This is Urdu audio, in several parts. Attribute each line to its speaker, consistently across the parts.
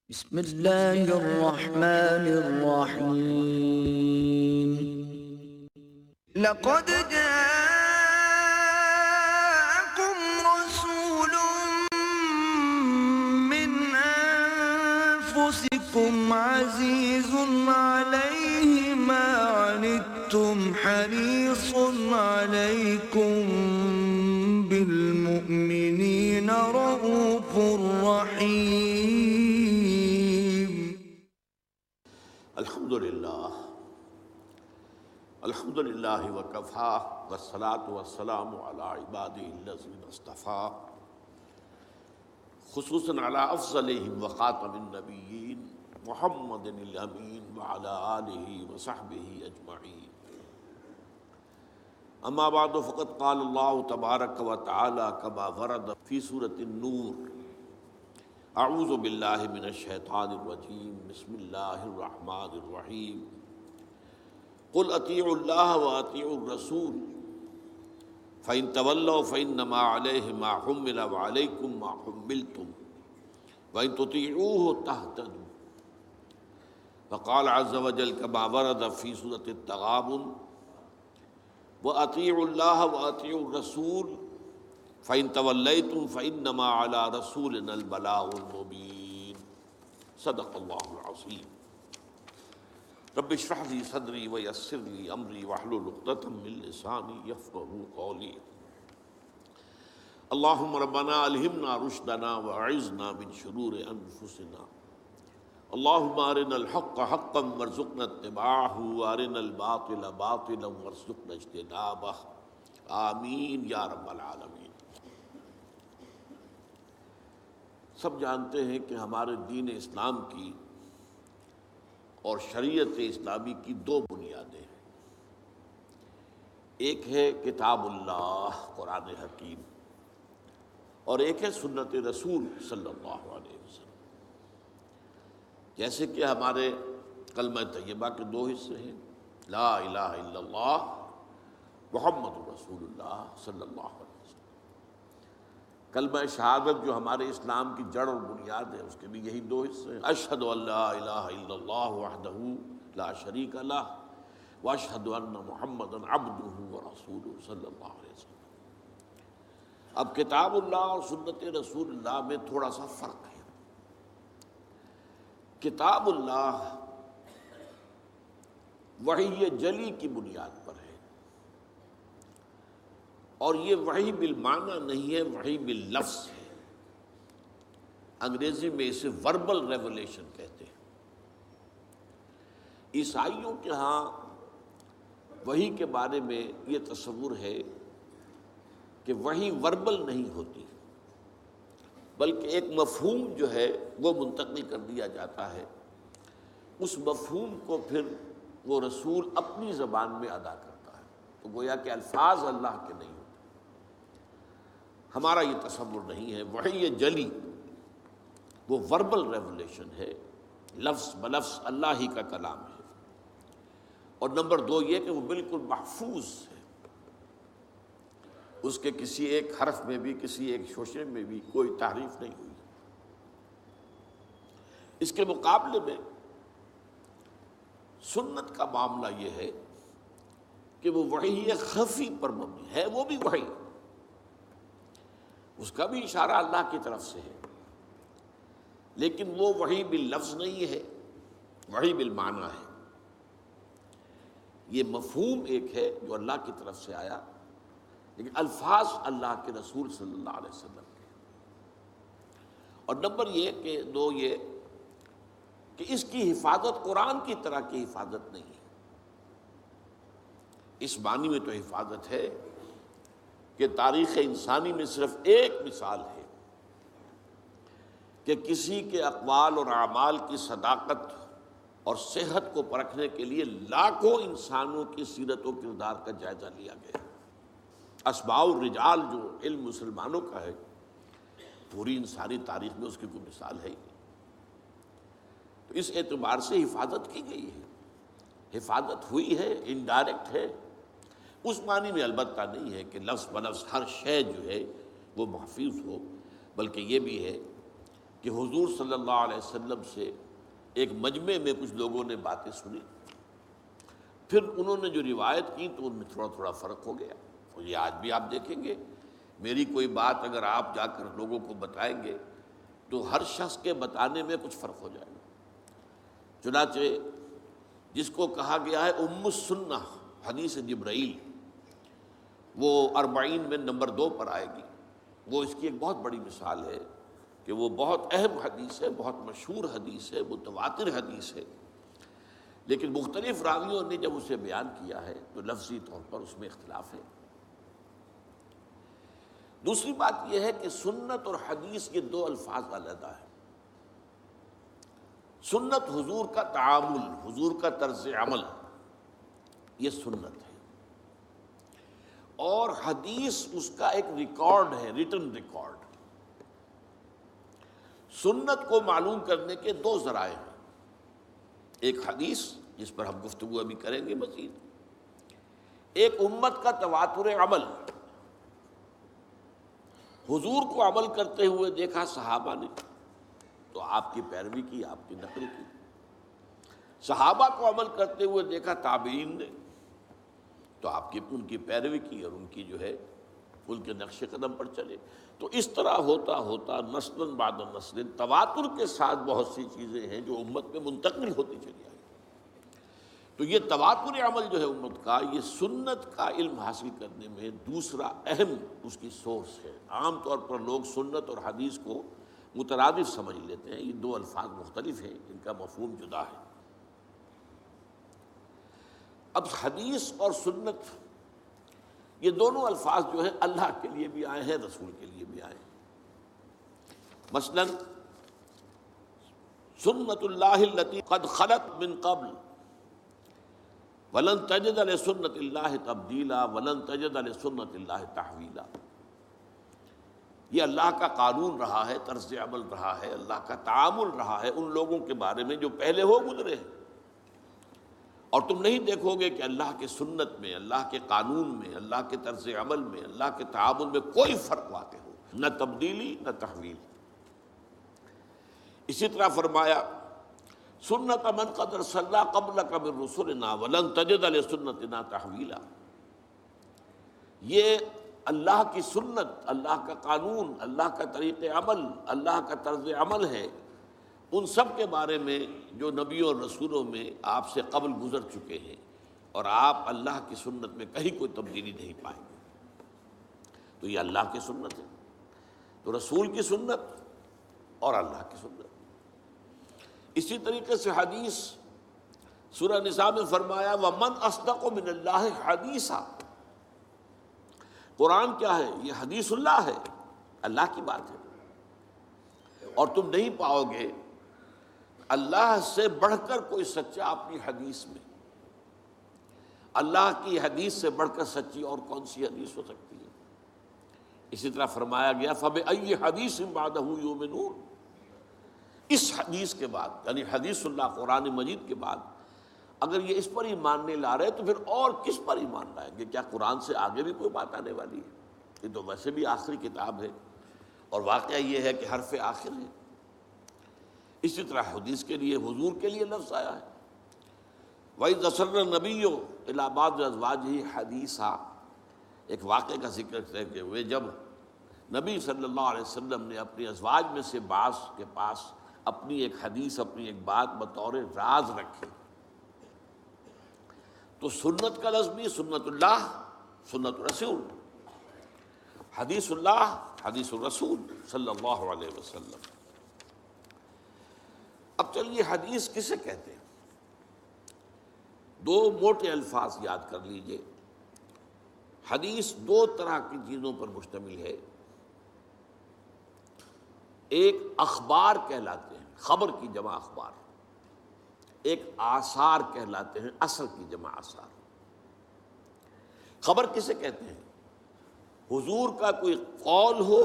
Speaker 1: بسم اللہ الرحمن الرحیم لقد جاءكم رسول من أنفسكم عزيز عليه ما عنتم حريص عليكم بالمؤمنين رؤوف رحيم
Speaker 2: الحمدللہ وکفا والصلاة والسلام علی عباده الذین اصطفیٰ خصوصاً علی افضلہم وخاتم النبیین محمد الامین وعلی آلہ وصحبہ اجمعین اما بعد فقد قال اللہ تبارک وتعالی کما ورد فی سورۃ النور اعوذ باللہ من الشیطان الرجیم بسم اللہ الرحمن الرحیم قل اطیعوا اللہ واطیعوا الرسول فإن تولوا فإنما علیہ ما حمل وعلیکم ما حملتم وإن تطیعوه تہتدوا وقال عز وجل كما ورد في سورة التغابن وأطیعوا اللہ واطیعوا الرسول فإن تولیتم فإنما على رسولنا البلاغ المبین صدق اللہ العظیم رب اشرح لي صدری ویسر لي امری واحلل عقدۃ من لسانی یفقہوا قولی اللہم ربنا الہمنا رشدنا واعذنا من شرور انفسنا اللہم ارنا الحق حقا وارزقنا اتباعہ وارنا الباطل باطلا وارزقنا اجتنابہ آمین یا رب العالمین۔ سب جانتے ہیں کہ ہمارے دین اسلام کی اور شریعت اسلامی کی دو بنیادیں ہیں، ایک ہے کتاب اللہ قرآن حکیم اور ایک ہے سنت رسول صلی اللہ علیہ وسلم۔ جیسے کہ ہمارے کلمہ طیبہ کے دو حصے ہیں، لا الہ الا اللہ محمد رسول اللہ صلی اللہ علیہ وسلم۔ کلمہ شہادت جو ہمارے اسلام کی جڑ اور بنیاد ہے، اس کے بھی یہی دو حصے ہیں، اشہد ان لا الہ الا اللہ وحدہ لا شریک لہ واشہد ان محمدا عبدہ ورسولہ صلی اللہ علیہ وسلم۔ اب کتاب اللہ اور سنت رسول اللہ میں تھوڑا سا فرق ہے۔ کتاب اللہ وحی جلی کی بنیاد پر ہے، اور یہ وحی بالمعنی نہیں ہے، وحی باللفظ ہے۔ انگریزی میں اسے وربل ریولیشن کہتے ہیں۔ عیسائیوں کے ہاں وحی کے بارے میں یہ تصور ہے کہ وحی وربل نہیں ہوتی، بلکہ ایک مفہوم جو ہے وہ منتقل کر دیا جاتا ہے، اس مفہوم کو پھر وہ رسول اپنی زبان میں ادا کرتا ہے، تو گویا کہ الفاظ اللہ کے نہیں ہوتے۔ ہمارا یہ تصور نہیں ہے۔ وحی جلی وہ وربل ریولیشن ہے، لفظ بلفظ اللہ ہی کا کلام ہے، اور نمبر دو یہ کہ وہ بالکل محفوظ ہے، اس کے کسی ایک حرف میں بھی کسی ایک شوشے میں بھی کوئی تحریف نہیں ہوئی۔ اس کے مقابلے میں سنت کا معاملہ یہ ہے کہ وہ وحی خفی پر مبنی ہے، وہ بھی وحی، اس کا بھی اشارہ اللہ کی طرف سے ہے، لیکن وہ وحی باللفظ نہیں ہے، وحی بالمعنی ہے۔ یہ مفہوم ایک ہے جو اللہ کی طرف سے آیا، لیکن الفاظ اللہ کے رسول صلی اللہ علیہ وسلم کے۔ اور نمبر یہ کہ دو یہ کہ اس کی حفاظت قرآن کی طرح کی حفاظت نہیں ہے۔ اس معنی میں تو حفاظت ہے کہ تاریخ انسانی میں صرف ایک مثال ہے کہ کسی کے اقوال اور اعمال کی صداقت اور صحت کو پرکھنے کے لیے لاکھوں انسانوں کی سیرت و کردار کا جائزہ لیا گیا۔ اسماء الرجال جو علم مسلمانوں کا ہے، پوری انسانی تاریخ میں اس کی کوئی مثال ہے ہی نہیں۔ تو اس اعتبار سے حفاظت کی گئی ہے، حفاظت ہوئی ہے، انڈائریکٹ ہے، اس معنی میں البتہ نہیں ہے کہ لفظ بلفظ ہر شے جو ہے وہ محفوظ ہو، بلکہ یہ بھی ہے کہ حضور صلی اللہ علیہ وسلم سے ایک مجمع میں کچھ لوگوں نے باتیں سنی، پھر انہوں نے جو روایت کی تو ان میں تھوڑا تھوڑا فرق ہو گیا. اور یہ آج بھی آپ دیکھیں گے، میری کوئی بات اگر آپ جا کر لوگوں کو بتائیں گے تو ہر شخص کے بتانے میں کچھ فرق ہو جائے گا. چنانچہ جس کو کہا گیا ہے ام السنہ حدیث جبرائیل، وہ 40 میں نمبر 2 پر آئے گی. وہ اس کی ایک بہت بڑی مثال ہے کہ وہ بہت اہم حدیث ہے، بہت مشہور حدیث ہے، متواتر حدیث ہے، لیکن مختلف راویوں نے جب اسے بیان کیا ہے تو لفظی طور پر اس میں اختلاف ہے. دوسری بات یہ ہے کہ سنت اور حدیث یہ دو الفاظ علیحدہ ہیں. سنت حضور کا تعامل، حضور کا طرز عمل، یہ سنت ہے، اور حدیث اس کا ایک ریکارڈ ہے، ریٹن ریکارڈ. سنت کو معلوم کرنے کے دو ذرائع ہیں، ایک حدیث جس پر ہم گفتگو ابھی کریں گے مزید، ایک امت کا تواتر عمل. حضور کو عمل کرتے ہوئے دیکھا صحابہ نے تو آپ کی پیروی کی، آپ کی نقل کی. صحابہ کو عمل کرتے ہوئے دیکھا تابعین نے تو آپ کی ان کی پیروی کی اور ان کی جو ہے ان کے نقش قدم پر چلے. تو اس طرح ہوتا ہوتا نسل بعد نسل تواتر کے ساتھ بہت سی چیزیں ہیں جو امت میں منتقل ہوتی چلی آئی. تو یہ تواتر عمل جو ہے امت کا، یہ سنت کا علم حاصل کرنے میں دوسرا اہم اس کی سورس ہے. عام طور پر لوگ سنت اور حدیث کو مترادف سمجھ لیتے ہیں، یہ دو الفاظ مختلف ہیں، ان کا مفہوم جدا ہے. اب حدیث اور سنت یہ دونوں الفاظ جو ہیں اللہ کے لیے بھی آئے ہیں، رسول کے لیے بھی آئے ہیں. مثلا سنت اللہ التی قد خلت من قبل ولن تجد لسنت اللہ تبدیلا ولن تجد لسنت اللہ تحویلا. یہ اللہ کا قانون رہا ہے، طرز عمل رہا ہے، اللہ کا تعامل رہا ہے ان لوگوں کے بارے میں جو پہلے ہو گزرے ہیں. اور تم نہیں دیکھو گے کہ اللہ کے سنت میں، اللہ کے قانون میں، اللہ کے طرز عمل میں، اللہ کے تعامل میں کوئی فرق واقع ہو، نہ تبدیلی نہ تحویل. اسی طرح فرمایا سنت من قد ارسلنا قبلک من رسلنا ولن تجد لسنتنا تحویلا. یہ اللہ کی سنت، اللہ کا قانون، اللہ کا طریق عمل، اللہ کا طرز عمل ہے ان سب کے بارے میں جو نبیوں اور رسولوں میں آپ سے قبل گزر چکے ہیں، اور آپ اللہ کی سنت میں کہیں کوئی تبدیلی نہیں پائیں گے. تو یہ اللہ کی سنت ہے، تو رسول کی سنت اور اللہ کی سنت. اسی طریقے سے حدیث سورہ نساء میں فرمایا وَمَنْ أَصْدَقُ مِنَ اللَّهِ حَدِيثًا. قرآن کیا ہے؟ یہ حدیث اللہ ہے، اللہ کی بات ہے. اور تم نہیں پاؤ گے اللہ سے بڑھ کر کوئی سچا اپنی حدیث میں. اللہ کی حدیث سے بڑھ کر سچی اور کون سی حدیث ہو سکتی ہے؟ اسی طرح فرمایا گیا فَبِأَيِّ حَدِيثٍ بَعْدَهُ يُؤْمِنُونَ. اس حدیث کے بعد یعنی حدیث اللہ قرآن مجید کے بعد اگر یہ اس پر ہی ماننے لا رہے تو پھر اور کس پر ایمان لائیں گے؟ کیا قرآن سے آگے بھی کوئی بات آنے والی ہے؟ یہ تو ویسے بھی آخری کتاب ہے، اور واقعہ یہ ہے کہ حرف آخر ہے. اسی طرح حدیث کے لیے، حضور کے لیے لفظ آیا ہے وَإِذْ أَسَرَّ النَّبِيُّ إِلَىٰ بَعْضِ أَزْوَاجِهِ حَدِيثًا. ایک واقعے کا ذکر کرتے ہوئے جب نبی صلی اللہ علیہ وسلم نے اپنی ازواج میں سے بعض کے پاس اپنی ایک حدیث، اپنی ایک بات بطور راز رکھی، تو سنت کا لفظ بھی سنت اللہ، سنت رسول، حدیث اللہ، حدیث الرسول صلی اللہ علیہ وسلم. اب چلیے حدیث کسے کہتے ہیں؟ دو موٹے الفاظ یاد کر لیجئے. حدیث دو طرح کی چیزوں پر مشتمل ہے. ایک اخبار کہلاتے ہیں، خبر کی جمع اخبار. ایک آثار کہلاتے ہیں، اثر کی جمع آثار. خبر کسے کہتے ہیں؟ حضور کا کوئی قول ہو،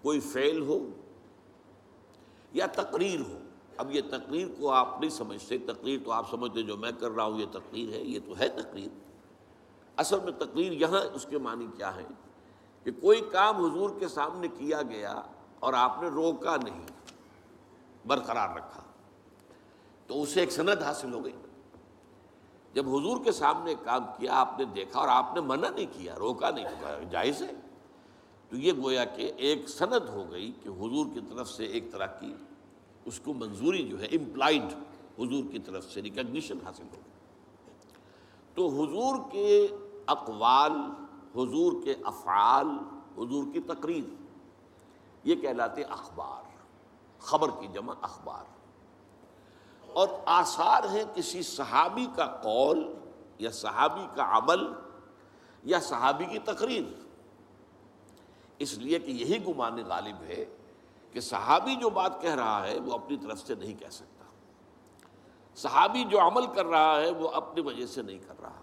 Speaker 2: کوئی فعل ہو یا تقریر ہو. اب یہ تقریر کو آپ نہیں سمجھتے، تقریر تو آپ سمجھتے جو میں کر رہا ہوں یہ تقریر ہے، یہ تو ہے تقریر. اصل میں تقریر یہاں اس کے معنی کیا ہے کہ کوئی کام حضور کے سامنے کیا گیا اور آپ نے روکا نہیں، برقرار رکھا، تو اسے ایک سند حاصل ہو گئی۔ جب حضور کے سامنے کام کیا، آپ نے دیکھا اور آپ نے منع نہیں کیا، روکا نہیں، کہا جائز ہے، تو یہ گویا کہ ایک سند ہو گئی کہ حضور کی طرف سے ایک طرح کی اس کو منظوری جو ہے امپلائڈ، حضور کی طرف سے ریکگنیشن حاصل ہو گئی۔ تو حضور کے اقوال، حضور کے افعال، حضور کی تقریر، یہ کہلاتے اخبار، خبر کی جمع اخبار۔ اور آثار ہیں کسی صحابی کا قول یا صحابی کا عمل یا صحابی کی تقریر، اس لیے کہ یہی گمان غالب ہے کہ صحابی جو بات کہہ رہا ہے وہ اپنی طرف سے نہیں کہہ سکتا، صحابی جو عمل کر رہا ہے وہ اپنی وجہ سے نہیں کر رہا،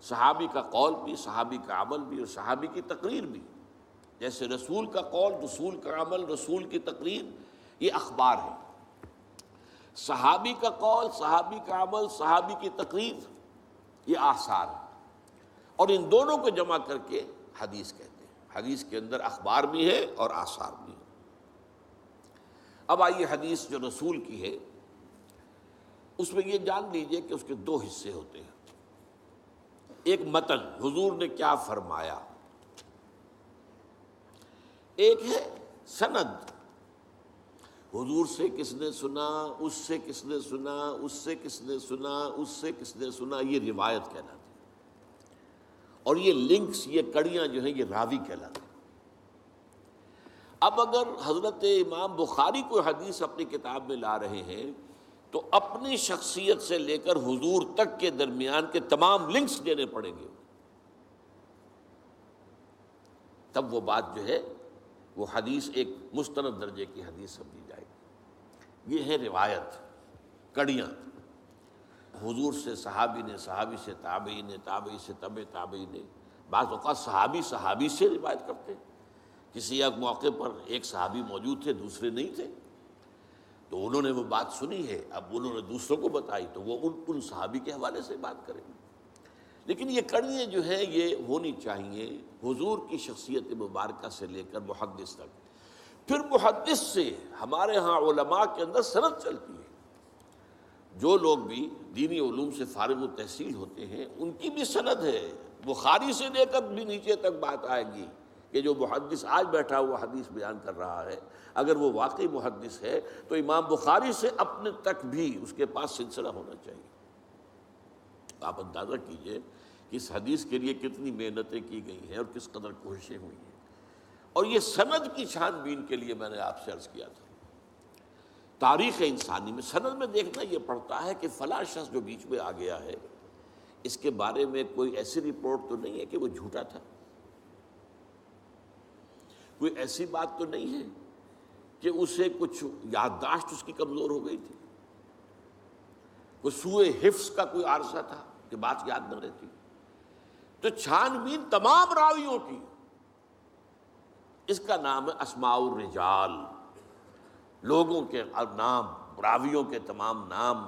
Speaker 2: صحابی کا قول بھی، صحابی کا عمل بھی، اور صحابی کی تقریر بھی، جیسے رسول کا قول، رسول کا عمل، رسول کی تقریر، یہ اخبار ہے۔ صحابی کا قول، صحابی کا عمل، صحابی کی تقریر، یہ آثار ہے، اور ان دونوں کو جمع کر کے حدیث کہتے ہیں۔ حدیث کے اندر اخبار بھی ہے اور آثار بھی ہے۔ اب آئیے حدیث جو رسول کی ہے، اس میں یہ جان لیجئے کہ اس کے دو حصے ہوتے ہیں۔ ایک متن، حضور نے کیا فرمایا، ایک ہے سند، حضور سے کس نے سنا، اس سے کس نے سنا، اس سے کس نے سنا، اس سے کس نے سنا، یہ روایت کہلاتی ہے۔ اور یہ لنکس، یہ کڑیاں جو ہیں، یہ راوی کہلاتے ہیں۔ اب اگر حضرت امام بخاری کوئی حدیث اپنی کتاب میں لا رہے ہیں تو اپنی شخصیت سے لے کر حضور تک کے درمیان کے تمام لنکس دینے پڑیں گے، تب وہ بات جو ہے وہ حدیث ایک مستند درجے کی حدیث سمجھی جائے گی۔ یہ ہے روایت، کڑیاں، حضور سے صحابی نے، صحابی سے تابعی نے، تابعی سے تبع تابعی نے، بعض اوقات صحابی صحابی سے روایت کرتے ہیں۔ کسی ایک موقع پر ایک صحابی موجود تھے، دوسرے نہیں تھے، تو انہوں نے وہ بات سنی ہے، اب انہوں نے دوسروں کو بتائی تو وہ ان صحابی کے حوالے سے بات کریں گے۔ لیکن یہ کڑیاں جو ہیں یہ ہونی چاہیے حضور کی شخصیت مبارکہ سے لے کر محدث تک۔ پھر محدث سے ہمارے ہاں علماء کے اندر سند چلتی ہے، جو لوگ بھی دینی علوم سے فارغ التحصیل ہوتے ہیں ان کی بھی سند ہے، بخاری سے لے کر بھی نیچے تک بات آئے گی کہ جو محدث آج بیٹھا ہوا حدیث بیان کر رہا ہے، اگر وہ واقعی محدث ہے تو امام بخاری سے اپنے تک بھی اس کے پاس سلسلہ ہونا چاہیے۔ آپ اندازہ کیجئے کہ اس حدیث کے لیے کتنی محنتیں کی گئی ہیں اور کس قدر کوششیں ہوئی ہیں، اور یہ سند کی چھان بین کے لیے میں نے آپ سے عرض کیا تھا۔ تاریخ انسانی میں سند میں دیکھنا یہ پڑتا ہے کہ فلاں شخص جو بیچ میں آ گیا ہے، اس کے بارے میں کوئی ایسی رپورٹ تو نہیں ہے کہ وہ جھوٹا تھا، کوئی ایسی بات تو نہیں ہے کہ اسے کچھ یادداشت اس کی کمزور ہو گئی تھی، کوئی سوء حفظ کا کوئی عارضہ تھا کہ بات یاد نہ رہتی۔ تو چھان بین تمام راویوں کی، اس کا نام ہے اسماء الرجال، لوگوں کے نام، راویوں کے تمام نام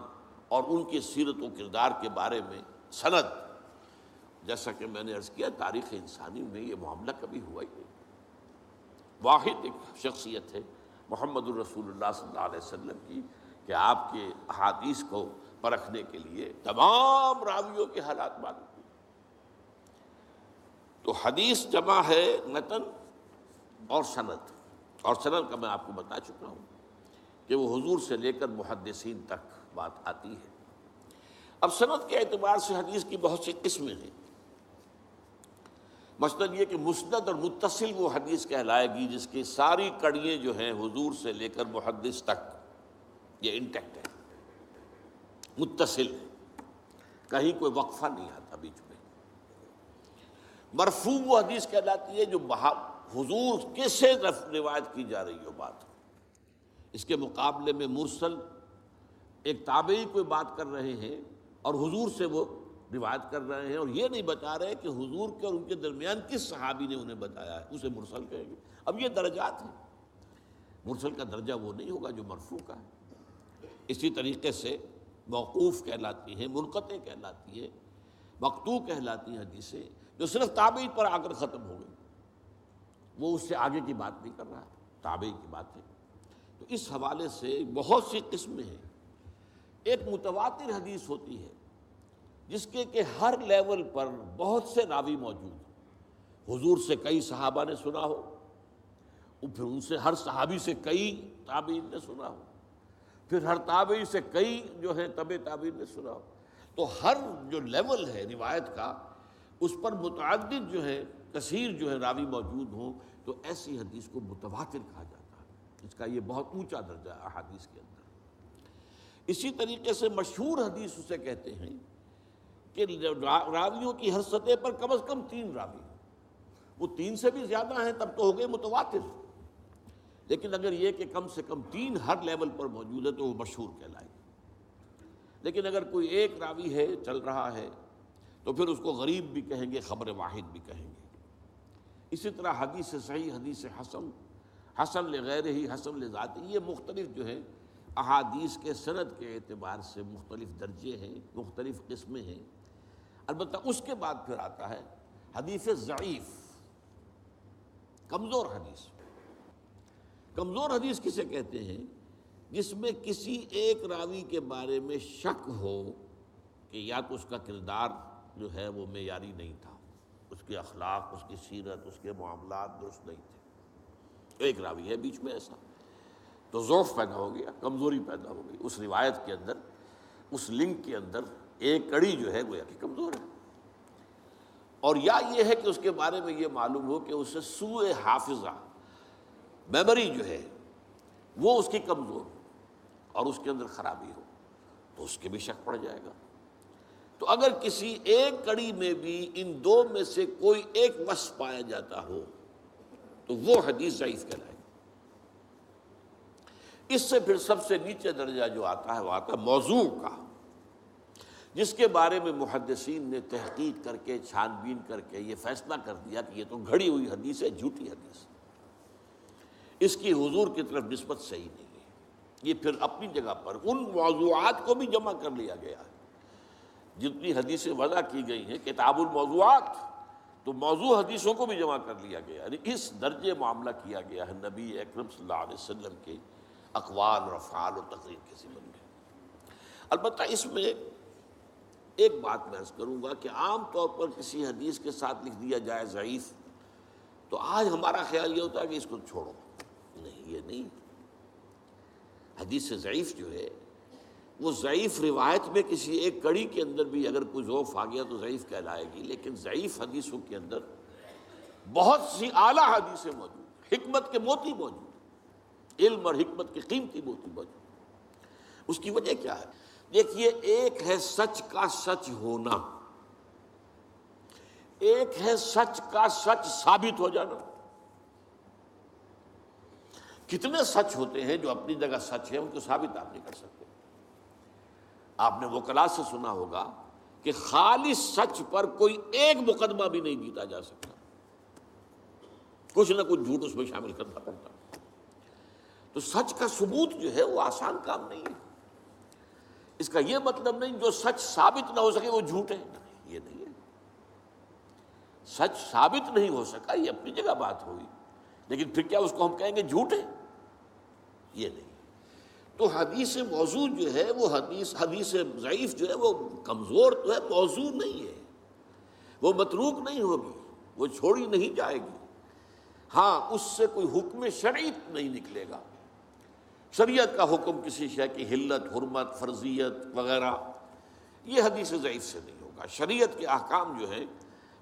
Speaker 2: اور ان کی سیرت و کردار کے بارے میں سند۔ جیسا کہ میں نے عرض کیا، تاریخ انسانی میں یہ معاملہ کبھی ہوا ہی نہیں۔ واحد ایک شخصیت ہے محمد الرسول اللہ صلی اللہ علیہ وسلم کی کہ آپ کے احادیث کو پرکھنے کے لیے تمام راویوں کے حالات معلوم۔ تو حدیث جمع ہے متن اور سند، اور سند کا میں آپ کو بتا چکا ہوں کہ وہ حضور سے لے کر محدثین تک بات آتی ہے۔ اب سند کے اعتبار سے حدیث کی بہت سی قسمیں ہیں۔ مثلاً یہ کہ مسند اور متصل وہ حدیث کہلائے گی جس کی ساری کڑیاں جو ہیں حضور سے لے کر محدث تک یہ انٹیکٹ ہے، متصل ہے، کہیں کوئی وقفہ نہیں آتا بیچ میں۔ مرفوع وہ حدیث کہلاتی ہے جو حضور کے سے روایت کی جا رہی ہو بات۔ اس کے مقابلے میں مرسل ایک تابعی کوئی بات کر رہے ہیں اور حضور سے وہ روایت کر رہے ہیں اور یہ نہیں بتا رہے کہ حضور کے اور ان کے درمیان کس صحابی نے انہیں بتایا ہے، اسے مرسل کہیں گے۔ اب یہ درجات ہیں، مرسل کا درجہ وہ نہیں ہوگا جو مرفوع کا ہے۔ اسی طریقے سے موقوف کہلاتی ہیں، منقطع کہلاتی ہے، مقطوع کہلاتی ہیں حدیثیں جو صرف تابعی پر آ کر ختم ہو گئی، وہ اس سے آگے کی بات نہیں کر رہا ہے۔ تابعی کی باتیں. تو اس حوالے سے بہت سی قسمیں ہیں. ایک متواتر حدیث ہوتی ہے جس کے کہ ہر لیول پر بہت سے راوی موجود ہیں. حضور سے کئی صحابہ نے سنا ہو، پھر ان سے ہر صحابی سے کئی تابعین نے سنا ہو، پھر ہر تابعی سے کئی جو ہے تبع تابعین نے سنا ہو. تو ہر جو لیول ہے روایت کا اس پر متعدد جو ہے کثیر جو ہے راوی موجود ہوں، تو ایسی حدیث کو متواتر کہا جاتا ہے. اس کا یہ بہت اونچا درجہ ہے احادیث کے اندر. اسی طریقے سے مشہور حدیث اسے کہتے ہیں کہ راویوں کی ہر سطح پر کم از کم 3 راوی ہیں. وہ 3 سے بھی زیادہ ہیں تب تو ہو گئے متواتر، لیکن اگر یہ کہ کم سے کم 3 ہر لیول پر موجود ہے تو وہ مشہور کہلائے گی. لیکن اگر کوئی ایک راوی ہے چل رہا ہے تو پھر اس کو غریب بھی کہیں گے، خبر واحد بھی کہیں گے. اسی طرح حدیث صحیح، حدیث حسن، حسن لغیرہ ہی، حسن لذاتہ، یہ مختلف جو ہے احادیث کے سند کے اعتبار سے مختلف درجے ہیں، مختلف قسمیں ہیں. البتہ اس کے بعد پھر آتا ہے حدیث ضعیف، کمزور حدیث. کمزور حدیث کسے کہتے ہیں؟ جس میں کسی ایک راوی کے بارے میں شک ہو کہ یا تو اس کا کردار جو ہے وہ معیاری نہیں تھا، اس کے اخلاق، اس کی سیرت، اس کے معاملات درست نہیں تھے. ایک راوی ہے بیچ میں ایسا، تو ضعف پیدا ہو گیا، کمزوری پیدا ہو گئی اس روایت کے اندر، اس لنک کے اندر ایک کڑی جو ہے گویا کہ کمزور ہے. اور یا یہ ہے کہ اس کے بارے میں یہ معلوم ہو کہ اسے سوء حافظہ، میموری جو ہے وہ اس کی کمزور ہو اور اس کے اندر خرابی ہو، تو اس کے بھی شک پڑ جائے گا. تو اگر کسی ایک کڑی میں بھی ان 2 میں سے کوئی ایک وصف پایا جاتا ہو تو وہ حدیث ضعیف کہلائے گی. اس سے پھر سب سے نیچے درجہ جو آتا ہے وہ آتا ہے موضوع کا، جس کے بارے میں محدثین نے تحقیق کر کے، چھان بین کر کے یہ فیصلہ کر دیا کہ یہ تو گھڑی ہوئی حدیث ہے، جھوٹی حدیث، اس کی حضور کی طرف نسبت صحیح نہیں ہے. یہ پھر اپنی جگہ پر ان موضوعات کو بھی جمع کر لیا گیا ہے. جتنی حدیثیں وضع کی گئی ہیں کتاب الموضوعات، تو موضوع حدیثوں کو بھی جمع کر لیا گیا. یعنی اس درجے معاملہ کیا گیا ہے نبی اکرم صلی اللہ علیہ وسلم کے اقوال اور افعال اور تقریر کے ضمن میں. البتہ اس میں ایک بات میں عرض کروں گا کہ عام طور پر کسی حدیث کے ساتھ لکھ دیا جائے ضعیف، تو آج ہمارا خیال یہ ہوتا ہے کہ اس کو چھوڑو. نہیں، یہ نہیں. حدیث ضعیف جو ہے وہ ضعیف روایت میں کسی ایک کڑی کے اندر بھی اگر کوئی ضعف آ گیا تو ضعیف کہلائے گی. لیکن ضعیف حدیثوں کے اندر بہت سی اعلیٰ حدیثیں موجود، حکمت کے موتی موجود، علم اور حکمت کے قیمتی موتی موجود. اس کی وجہ کیا ہے؟ دیکھیے، ایک ہے سچ کا سچ ہونا، ایک ہے سچ کا سچ ثابت ہو جانا. کتنے سچ ہوتے ہیں جو اپنی جگہ سچ ہے، ان کو ثابت آپ نہیں کر سکتے. آپ نے وکلاء سے سنا ہوگا کہ خالص سچ پر کوئی ایک مقدمہ بھی نہیں جیتا جا سکتا، کچھ نہ کچھ جھوٹ اس میں شامل کرنا پڑتا. تو سچ کا ثبوت جو ہے وہ آسان کام نہیں ہے. اس کا یہ مطلب نہیں جو سچ ثابت نہ ہو سکے وہ جھوٹ ہے، یہ نہیں ہے. سچ ثابت نہیں ہو سکا یہ اپنی جگہ بات ہوئی، لیکن پھر کیا اس کو ہم کہیں گے جھوٹ ہے؟ یہ نہیں. تو حدیث موضوع جو ہے وہ حدیث ضعیف جو ہے وہ کمزور تو ہے، موضوع نہیں ہے، وہ متروک نہیں ہوگی، وہ چھوڑی نہیں جائے گی. ہاں، اس سے کوئی حکم شرعی نہیں نکلے گا. شریعت کا حکم کسی شے کی حلت، حرمت، فرضیت وغیرہ، یہ حدیث ضعیف سے نہیں ہوگا. شریعت کے احکام جو ہیں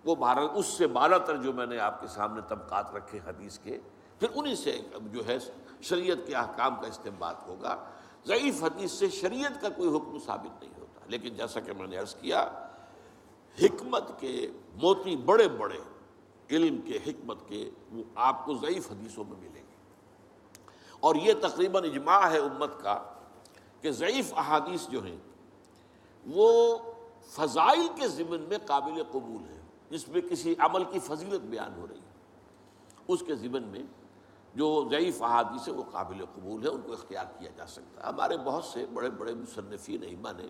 Speaker 2: وہ اس سے بالا تر جو میں نے آپ کے سامنے طبقات رکھے حدیث کے، پھر انہی سے جو ہے شریعت کے احکام کا استنباط ہوگا. ضعیف حدیث سے شریعت کا کوئی حکم ثابت نہیں ہوتا. لیکن جیسا کہ میں نے عرض کیا، حکمت کے موتی بڑے بڑے، علم کے، حکمت کے، وہ آپ کو ضعیف حدیثوں میں ملیں گے. اور یہ تقریباً اجماع ہے امت کا کہ ضعیف احادیث جو ہیں وہ فضائل کے ضمن میں قابل قبول ہیں. جس میں کسی عمل کی فضیلت بیان ہو رہی ہے، اس کے ضمن میں جو ضعیف احادیث ہے وہ قابل قبول ہے، ان کو اختیار کیا جا سکتا ہے. ہمارے بہت سے بڑے بڑے مصنفین ائمہ نے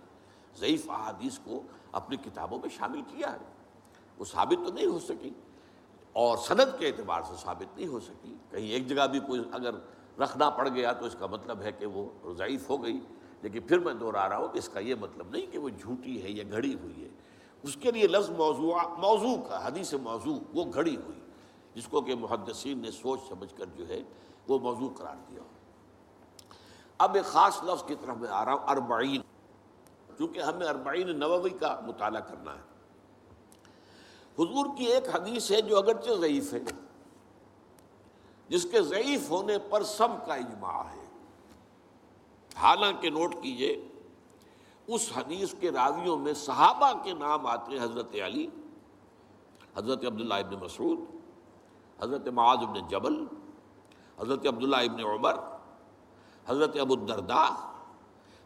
Speaker 2: ضعیف احادیث کو اپنی کتابوں میں شامل کیا ہے. وہ ثابت تو نہیں ہو سکی، اور سند کے اعتبار سے ثابت نہیں ہو سکی. کہیں ایک جگہ بھی کوئی اگر رکھنا پڑ گیا تو اس کا مطلب ہے کہ وہ ضعیف ہو گئی. لیکن پھر میں دوہرا رہا ہوں کہ اس کا یہ مطلب نہیں کہ وہ جھوٹی ہے یا گھڑی ہوئی ہے. اس کے لیے لفظ موضوع کا، حدیث موضوع، وہ گھڑی ہوئی جس کو کہ محدثین نے سوچ سمجھ کر جو ہے وہ موضوع قرار دیا. اب ایک خاص لفظ کی طرف میں آ رہا ہوں، اربعین. چونکہ ہمیں اربعین نووی کا مطالعہ کرنا ہے. حضور کی ایک حدیث ہے جو اگرچہ ضعیف ہے، جس کے ضعیف ہونے پر سب کا اجماع ہے. حالانکہ نوٹ کیجئے اس حدیث کے راویوں میں صحابہ کے نام آتے ہیں: حضرت علی، حضرت عبداللہ ابن مسعود، حضرت معاذ ابن جبل، حضرت عبداللہ ابن عمر، حضرت ابو الدرداء،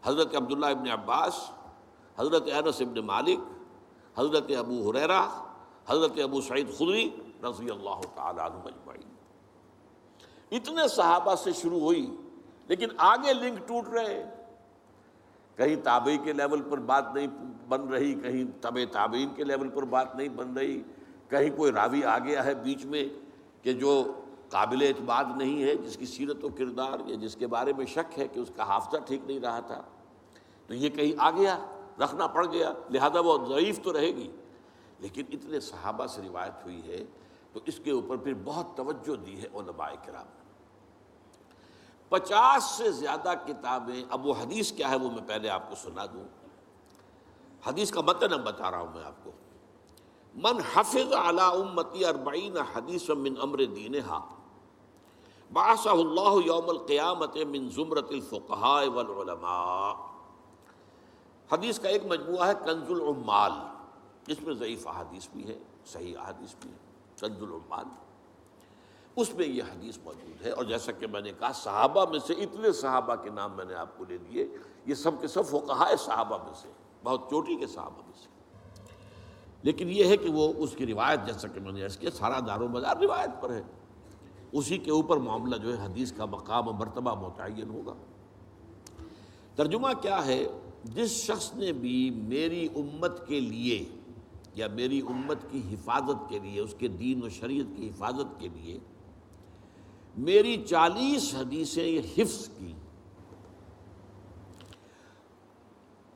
Speaker 2: حضرت عبداللہ ابن عباس، حضرت انس ابن مالک، حضرت ابو ہریرہ، حضرت ابو سعید خدری رضی اللہ تعالی عنہم اجمعین. اتنے صحابہ سے شروع ہوئی، لیکن آگے لنک ٹوٹ رہے ہیں. کہیں تابعی کے لیول پر بات نہیں بن رہی، کہیں تبع تابعین کے لیول پر بات نہیں بن رہی، کہیں کوئی راوی آ گیا ہے بیچ میں کہ جو قابل اعتماد نہیں ہے، جس کی سیرت و کردار یا جس کے بارے میں شک ہے کہ اس کا حافظہ ٹھیک نہیں رہا تھا، تو یہ کہیں آ گیا، رکھنا پڑ گیا، لہذا وہ ضعیف تو رہے گی. لیکن اتنے صحابہ سے روایت ہوئی ہے تو اس کے اوپر پھر بہت توجہ دی ہے علماء کرام نے. 50 سے زیادہ کتابیں. اب وہ حدیث کیا ہے وہ میں پہلے آپ کو سنا دوں. حدیث کا متن اب بتا رہا ہوں میں آپ کو. من حفظ علی امتی 40 حدیثا من امر دینہا بعثہ اللہ یوم القیامت من زمرۃ الفقہاء والعلماء. حدیث کا ایک مجموعہ ہے کنز العمال، جس میں ضعیف احادیث بھی ہے، صحیح احادیث بھی ہے. کنز العمال، اس میں یہ حدیث موجود ہے. اور جیسا کہ میں نے کہا صحابہ میں سے اتنے صحابہ کے نام میں نے آپ کو لے دیے، یہ سب کے سب فقہاء صحابہ میں سے، بہت چوٹی کے صحابہ میں سے. لیکن یہ ہے کہ وہ اس کی روایت، جیسا کہ میں نے عرض کیا، سارا دار و مدار روایت پر ہے. اسی کے اوپر معاملہ جو ہے حدیث کا مقام و مرتبہ متعین ہوگا. ترجمہ کیا ہے؟ جس شخص نے بھی میری امت کے لیے یا میری امت کی حفاظت کے لیے، اس کے دین و شریعت کی حفاظت کے لیے میری 40 حدیثیں حفظ کی،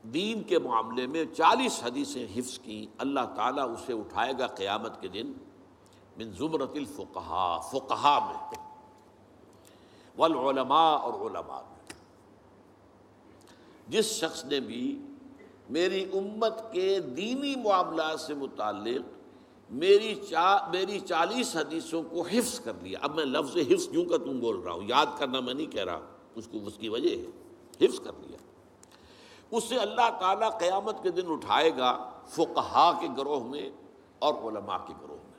Speaker 2: دین کے معاملے میں 40 حدیثیں حفظ کی، اللہ تعالیٰ اسے اٹھائے گا قیامت کے دن من زمرۃ الفقہاء، فقہاء میں، والعلماء، اور علماء میں. جس شخص نے بھی میری امت کے دینی معاملات سے متعلق میری 40 حدیثوں کو حفظ کر لیا. اب میں لفظ حفظ کیوں کا تم بول رہا ہوں، یاد کرنا میں نہیں کہہ رہا، اس کی وجہ ہے حفظ کر لیا. اس سے اللہ تعالیٰ قیامت کے دن اٹھائے گا فقہاء کے گروہ میں اور علماء کے گروہ میں.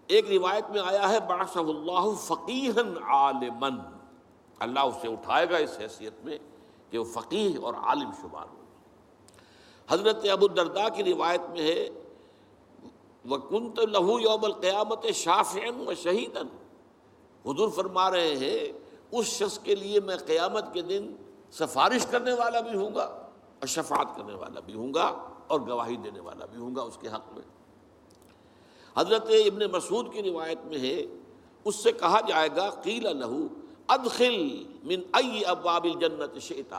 Speaker 2: ایک روایت میں آیا ہے بعثہ اللہ فقیہا عالما، اللہ اسے اٹھائے گا اس حیثیت میں کہ وہ فقیہ اور عالم شمار ہو. حضرت ابو الدرداء کی روایت میں ہے وَكُنْتَ لَهُ يَوْمَ الْقِيَامَةِ شَافِعًا وَشَهِيدًا. حضور فرما رہے ہیں اس شخص کے لیے میں قیامت کے دن سفارش کرنے والا بھی ہوں گا اور شفاعت کرنے والا بھی ہوں گا اور گواہی دینے والا بھی ہوں گا اس کے حق میں. حضرت ابن مسعود کی روایت میں ہے اس سے کہا جائے گا قیل لہ ادخل من ای ابواب الجنت شئت،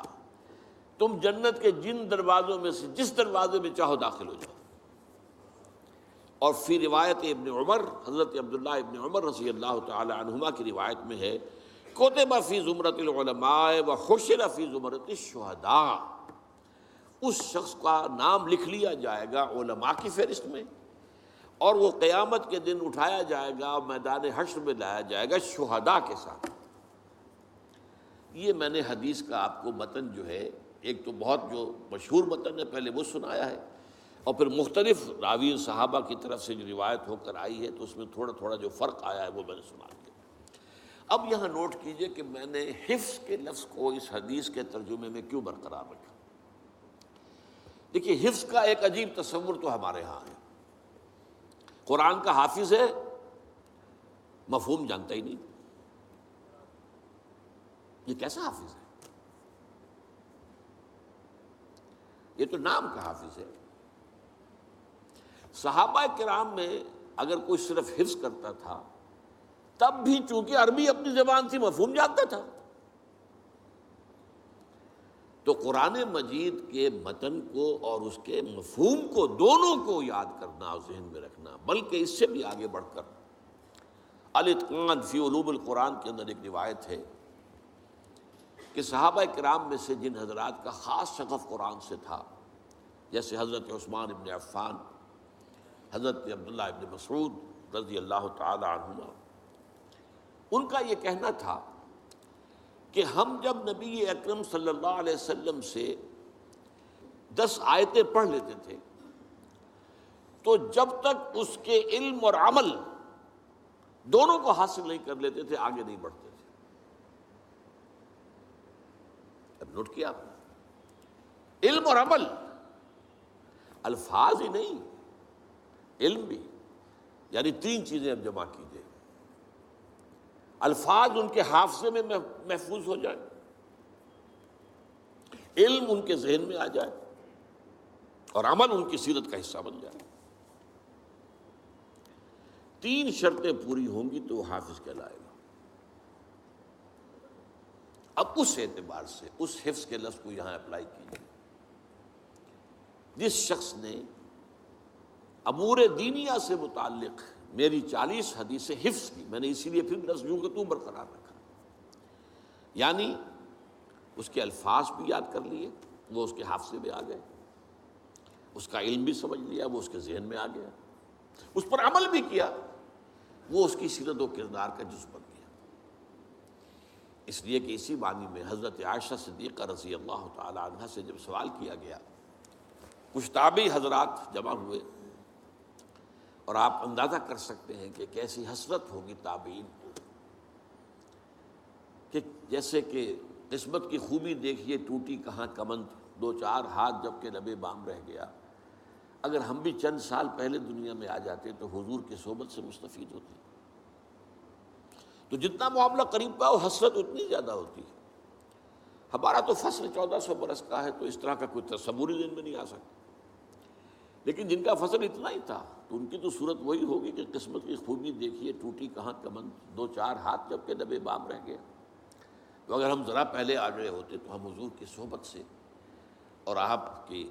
Speaker 2: تم جنت کے جن دروازوں میں سے جس دروازے میں چاہو داخل ہو جاؤ. اور فی روایت ابن عمر، حضرت عبداللہ ابن عمر رضی اللہ تعالی عنہما کی روایت میں ہے کتب فی زمرۃ العلماء وحشر فی زمرۃ الشہداء. اس شخص کا نام لکھ لیا جائے گا علماء کی فہرست میں، اور وہ قیامت کے دن اٹھایا جائے گا، میدان حشر میں لایا جائے گا شہداء کے ساتھ. یہ میں نے حدیث کا آپ کو متن جو ہے، ایک تو بہت جو مشہور متن ہے پہلے وہ سنایا ہے، اور پھر مختلف راوی صحابہ کی طرف سے جو روایت ہو کر آئی ہے تو اس میں تھوڑا تھوڑا جو فرق آیا ہے وہ میں نے سنا دیا. اب یہاں نوٹ کیجئے کہ میں نے حفظ کے لفظ کو اس حدیث کے ترجمے میں کیوں برقرار رکھا. دیکھیے حفظ کا ایک عجیب تصور تو ہمارے ہاں ہے. قرآن کا حافظ ہے، مفہوم جانتا ہی نہیں، یہ کیسا حافظ ہے؟ یہ تو نام کا حافظ ہے. صحابہ کرام میں اگر کوئی صرف حفظ کرتا تھا تب بھی چونکہ عربی اپنی زبان تھی مفہوم جانتا تھا، تو قرآن مجید کے متن کو اور اس کے مفہوم کو دونوں کو یاد کرنا اور ذہن میں رکھنا، بلکہ اس سے بھی آگے بڑھ کر الاتقان فی علوم القرآن کے اندر ایک روایت ہے کہ صحابہ کرام میں سے جن حضرات کا خاص شغف قرآن سے تھا، جیسے حضرت عثمان ابن عفان، حضرت عبداللہ ابن مسعود رضی اللہ تعالی عنہما، ان کا یہ کہنا تھا کہ ہم جب نبی اکرم صلی اللہ علیہ وسلم سے 10 آیتیں پڑھ لیتے تھے تو جب تک اس کے علم اور عمل دونوں کو حاصل نہیں کر لیتے تھے آگے نہیں بڑھتے تھے۔ اب نوٹ کیا آپ نے؟ علم اور عمل، الفاظ ہی نہیں، علم بھی، یعنی 3 چیزیں اب جمع کیجیے۔ الفاظ ان کے حافظے میں محفوظ ہو جائے، علم ان کے ذہن میں آ جائے، اور عمل ان کی سیرت کا حصہ بن جائے۔ 3 شرطیں پوری ہوں گی تو وہ حافظ کہلائے گا۔ اب اس اعتبار سے اس حفظ کے لفظ کو یہاں اپلائی کیجیے۔ جس شخص نے امور دینیہ سے متعلق میری 40 حدیثیں حفظ کی، میں نے اسی لیے پھر لفظ یوں کہ تو برقرار رکھا، یعنی اس کے الفاظ بھی یاد کر لیے، وہ اس کے حافظے میں آ گئے، اس کا علم بھی سمجھ لیا، وہ اس کے ذہن میں آ گیا، اس پر عمل بھی کیا، وہ اس کی سیرت و کردار کا جزو بن گیا۔ اس لیے کہ اسی معنی میں حضرت عائشہ صدیقہ رضی اللہ تعالی عنہا سے جب سوال کیا گیا، کچھ تابعی حضرات جمع ہوئے، اور آپ اندازہ کر سکتے ہیں کہ کیسی حسرت ہوگی تابعین کہ جیسے کہ قسمت کی خوبی دیکھیے ٹوٹی کہاں کمند، 2-4 ہاتھ جب کہ لبے بام رہ گیا۔ اگر ہم بھی چند سال پہلے دنیا میں آ جاتے تو حضور کی صحبت سے مستفید ہوتے، تو جتنا معاملہ قریب کا ہو حسرت اتنی زیادہ ہوتی ہے۔ ہمارا تو فصل 1400 برس کا ہے تو اس طرح کا کوئی تصور ہی ذہن میں نہیں آ سکتا، لیکن جن کا فصل اتنا ہی تھا تو ان کی تو صورت وہی ہوگی کہ قسمت کی خوبی دیکھیے ٹوٹی کہاں کمند، 2-4 ہاتھ جب کہ لبے بام رہ گیا۔ تو اگر ہم ذرا پہلے آ گئے ہوتے تو ہم حضور کی صحبت سے اور آپ کی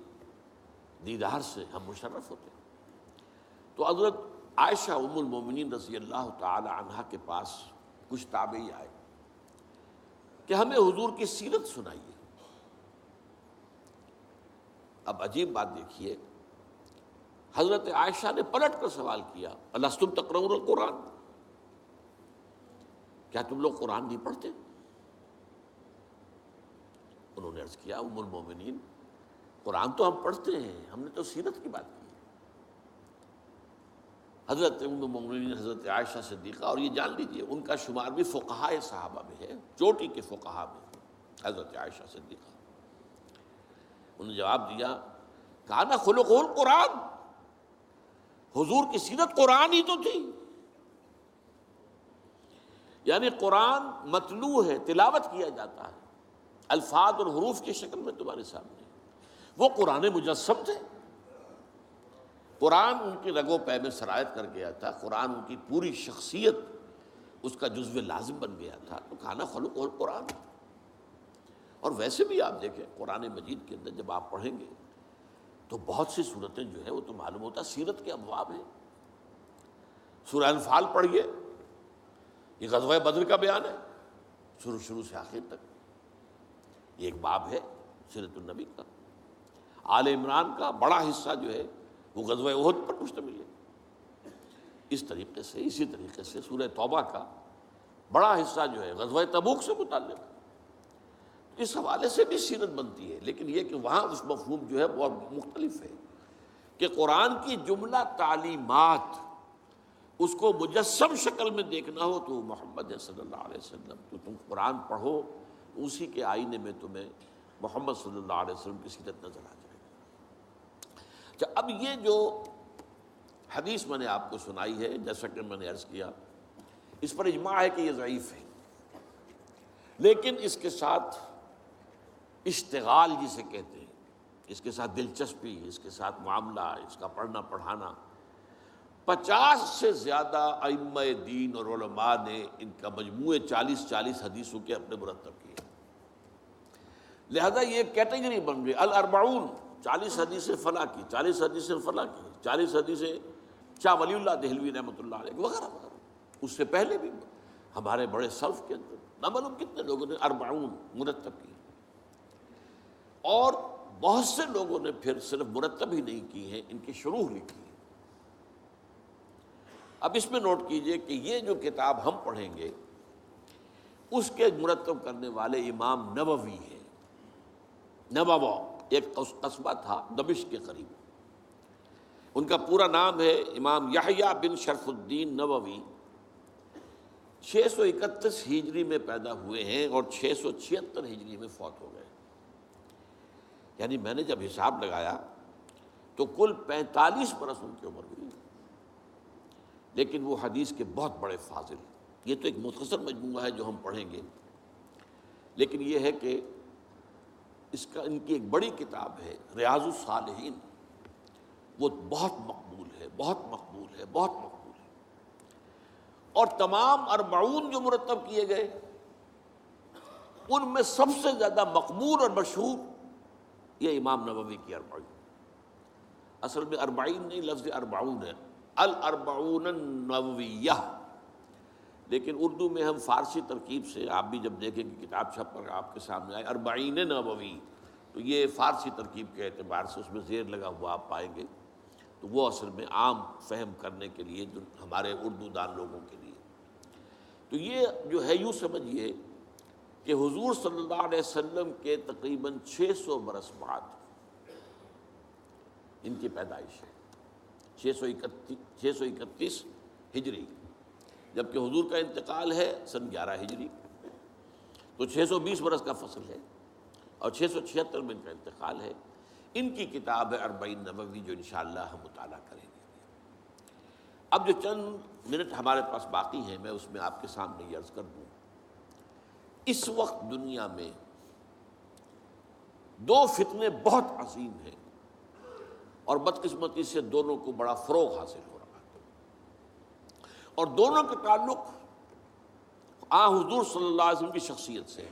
Speaker 2: دیدار سے ہم مشرف ہوتے۔ تو حضرت عائشہ ام المومنین رضی اللہ تعالی عنہا کے پاس کچھ تابعی آئے کہ ہمیں حضور کی سیرت سنائیے۔ اب عجیب بات دیکھیے، حضرت عائشہ نے پلٹ کر سوال کیا، الستم تقرؤون القرآن، کیا تم لوگ قرآن نہیں پڑھتے؟ انہوں نے عرض کیا، ام المومنین قرآن تو ہم پڑھتے ہیں، ہم نے تو سیرت کی بات کی۔ حضرت ام المومنین حضرت عائشہ صدیقہ، اور یہ جان لیجئے ان کا شمار بھی فقہاء صحابہ میں ہے، چوٹی کے فقہاء میں حضرت عائشہ صدیقہ۔ انہوں نے جواب دیا، کان خلقہ القرآن، حضور کی سیرت قرآن ہی تو تھی، یعنی قرآن متلو ہے، تلاوت کیا جاتا ہے، الفاظ اور حروف کی شکل میں تمہارے سامنے۔ وہ قرآن مجسم تھے، قرآن ان کی رگ و پے میں سرایت کر گیا تھا، قرآن ان کی پوری شخصیت اس کا جزو لازم بن گیا تھا، تو کھانا خلق اور قرآن۔ اور ویسے بھی آپ دیکھیں قرآن مجید کے اندر جب آپ پڑھیں گے تو بہت سی صورتیں جو ہے وہ تو معلوم ہوتا سیرت کے ابواب ہیں۔ سورہ انفال پڑھیے، یہ غزوہ بدر کا بیان ہے، شروع سے آخر تک۔ یہ ایک باب ہے سیرت النبی کا۔ آل عمران کا بڑا حصہ جو ہے وہ غزوہ احد پر مشتمل ہے۔ اسی طریقے سے سورہ توبہ کا بڑا حصہ جو ہے غزوہ تبوک سے متعلق ہے۔ اس حوالے سے بھی سیرت بنتی ہے، لیکن یہ کہ وہاں اس مفہوم جو ہے بہت مختلف ہے کہ قرآن کی جملہ تعلیمات اس کو مجسم شکل میں دیکھنا ہو تو محمد صلی اللہ علیہ وسلم، تو تم قرآن پڑھو، اسی کے آئینے میں تمہیں محمد صلی اللہ علیہ وسلم کی سیرت نظر آ جائے گی۔ اب یہ جو حدیث میں نے آپ کو سنائی ہے، جیسا کہ میں نے عرض کیا، اس پر اجماع ہے کہ یہ ضعیف ہے، لیکن اس کے ساتھ اشتغال جسے کہتے ہیں، اس کے ساتھ دلچسپی، اس کے ساتھ معاملہ، اس کا پڑھنا پڑھانا، 50 سے زیادہ ائمہ دین اور علماء نے ان کا مجموعے 40 حدیثوں کے اپنے مرتب کیے، لہذا یہ کیٹیگری بن گئی الاربعون، 40 حدیثیں فلاں کی، 40 حدیثیں فلاں کی، 40 حدیثیں شاہ ولی اللہ دہلوی رحمۃ اللہ علیہ وغیرہ وغیرہ۔ اس سے پہلے بھی ہمارے بڑے سلف کے اندر نہ معلوم کتنے لوگوں نے 40 مرتب کی، اور بہت سے لوگوں نے پھر صرف مرتب ہی نہیں کی ہیں، ان کی شروح لکھی ہے۔ اب اس میں نوٹ کیجئے کہ یہ جو کتاب ہم پڑھیں گے اس کے مرتب کرنے والے امام نووی ہیں۔ نووہ ایک قصبہ تھا دمشق کے قریب، ان کا پورا نام ہے امام یحییٰ بن شرف الدین نووی۔ 631 ہجری میں پیدا ہوئے ہیں اور 676 ہجری میں فوت ہو گئے، یعنی میں نے جب حساب لگایا تو کل 45 برس ان کی عمر ہوئی، لیکن وہ حدیث کے بہت بڑے فاضل۔ یہ تو ایک مختصر مجموعہ ہے جو ہم پڑھیں گے، لیکن یہ ہے کہ ان کی ایک بڑی کتاب ہے ریاض الصالحین، وہ بہت مقبول ہے، بہت مقبول ہے، بہت مقبول ہے۔ اور تمام 40 جو مرتب کیے گئے ان میں سب سے زیادہ مقبول اور مشہور یہ امام نووی کی 40۔ اصل میں 40 نہیں، لفظ 40 ہے، الاربعون النوویہ، لیکن اردو میں ہم فارسی ترکیب سے، آپ بھی جب دیکھیں کہ کتاب چھپ کر آپ کے سامنے آئے 40 نووی، تو یہ فارسی ترکیب کے اعتبار سے اس میں زیر لگا ہوا آپ پائیں گے، تو وہ اصل میں عام فہم کرنے کے لیے جو ہمارے اردو دان لوگوں کے لیے، تو یہ جو ہے یوں سمجھیے کہ حضور صلی اللہ علیہ وسلم کے تقریباً 600 برس بعد ان کی پیدائش ہے، 631 ہجری، جبکہ حضور کا انتقال ہے سن 11 ہجری، تو 620 برس کا فصل ہے، اور 676 میں ان کا انتقال ہے۔ ان کی کتاب ہے 40 نووی جو انشاءاللہ ہم مطالعہ کریں گے۔ اب جو چند منٹ ہمارے پاس باقی ہیں میں اس میں آپ کے سامنے یہ عرض کر دوں، اس وقت دنیا میں 2 فتنے بہت عظیم ہیں، اور بدقسمتی سے دونوں کو بڑا فروغ حاصل ہو رہا ہے، اور دونوں کے تعلق حضور صلی اللہ علیہ وسلم کی شخصیت سے۔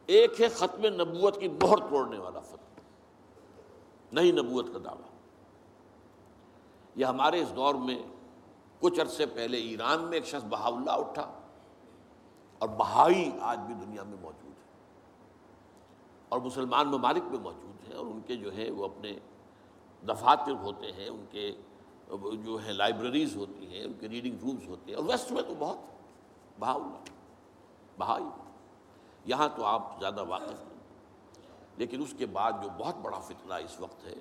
Speaker 2: ایک ہے ختم نبوت کی مہر توڑنے والا فتویٰ، نہیں نبوت کا دعویٰ۔ یہ ہمارے اس دور میں کچھ عرصے پہلے ایران میں ایک شخص بہا اللہ اٹھا، اور بہائی آج بھی دنیا میں موجود ہے، اور مسلمان ممالک میں موجود ہیں، اور ان کے جو ہے وہ اپنے دفاتر ہوتے ہیں، ان کے جو ہے لائبریریز ہوتی ہیں، ان کے ریڈنگ رومز ہوتے ہیں، اور ویسٹ میں تو بہت بہا اللہ بہائی، یہاں تو آپ زیادہ واقف نہیں، لیکن اس کے بعد جو بہت بڑا فتنہ اس وقت ہے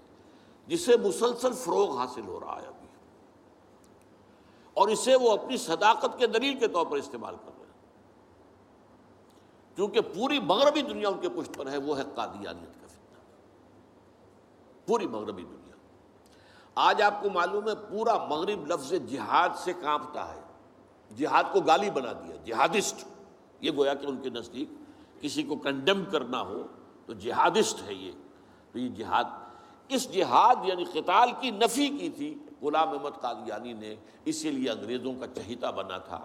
Speaker 2: جسے مسلسل فروغ حاصل ہو رہا ہے ابھی، اور اسے وہ اپنی صداقت کے دلیل کے طور پر استعمال کر رہے ہیں، کیونکہ پوری مغربی دنیا ان کے پشت پر ہے، وہ ہے قادیانیت کا فتنہ، پوری مغربی دنیا۔ آج آپ کو معلوم ہے پورا مغرب لفظ جہاد سے کانپتا ہے، جہاد کو گالی بنا دیا، جہادسٹ، یہ گویا کہ ان کے نزدیک کسی کو کنڈیم کرنا ہو تو جہادسٹ ہے یہ، تو یہ جہاد، اس جہاد یعنی قتال کی نفی کی تھی غلام احمد قادیانی نے، اسی لیے انگریزوں کا چہیتا بنا تھا،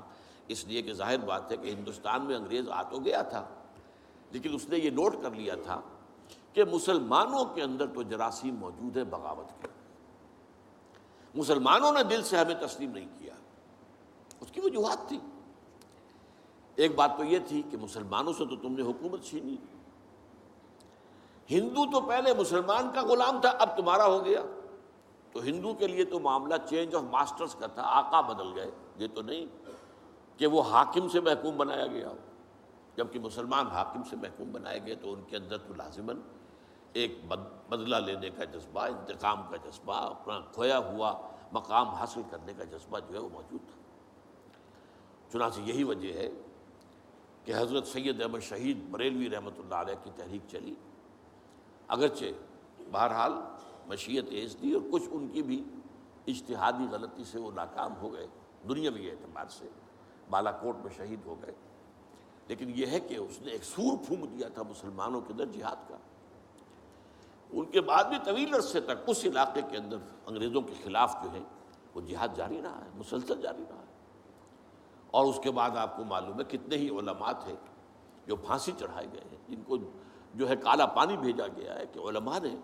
Speaker 2: اس لیے کہ ظاہر بات ہے کہ ہندوستان میں انگریز آ تو گیا تھا، لیکن اس نے یہ نوٹ کر لیا تھا کہ مسلمانوں کے اندر تو جراثیم موجود ہے بغاوت کے، مسلمانوں نے دل سے ہمیں تسلیم نہیں کیا، اس کی وجوہات تھی۔ ایک بات تو یہ تھی کہ مسلمانوں سے تو تم نے حکومت چھینی، ہندو تو پہلے مسلمان کا غلام تھا، اب تمہارا ہو گیا، تو ہندو کے لیے تو معاملہ چینج آف ماسٹرز کا تھا، آقا بدل گئے، یہ تو نہیں کہ وہ حاکم سے محکوم بنایا گیا ہو، جبکہ مسلمان حاکم سے محکوم بنائے گئے تو ان کے اندر تو لازماً ایک بدلہ لینے کا جذبہ، انتقام کا جذبہ، اپنا کھویا ہوا مقام حاصل کرنے کا جذبہ جو ہے وہ موجود تھا۔ چنانچہ یہی وجہ ہے کہ حضرت سید احمد شہید بریلوی رحمۃ اللہ علیہ کی تحریک چلی، اگرچہ بہرحال مشیت ایز دی، اور کچھ ان کی بھی اجتہادی غلطی سے وہ ناکام ہو گئے، دنیاوی اعتبار سے بالا کوٹ میں شہید ہو گئے، لیکن یہ ہے کہ اس نے ایک سور پھونک دیا تھا مسلمانوں کے اندر جہاد کا۔ ان کے بعد بھی طویل عرصے تک اس علاقے کے اندر انگریزوں کے خلاف جو ہے وہ جہاد جاری رہا ہے، مسلسل جاری رہا ہے۔ اور اس کے بعد آپ کو معلوم ہے کتنے ہی علماء تھے جو پھانسی چڑھائے گئے ہیں، جن کو جو ہے کالا پانی بھیجا گیا ہے کہ علماء نے